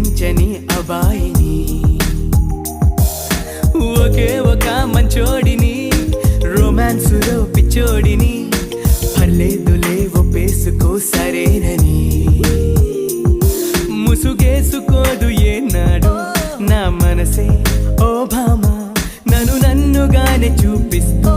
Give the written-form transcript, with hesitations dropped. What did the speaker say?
ప్రేమించని అబాయిని ఒకే ఒక మంచోడిని రొమాన్సులో పిచ్చోడిని పర్లేదులే ఒప్పేసుకో సరేనని ముసుగేసుకోదు ఏనాడు నా మనసే ఓ భామ నన్నుగానే చూపిస్తూ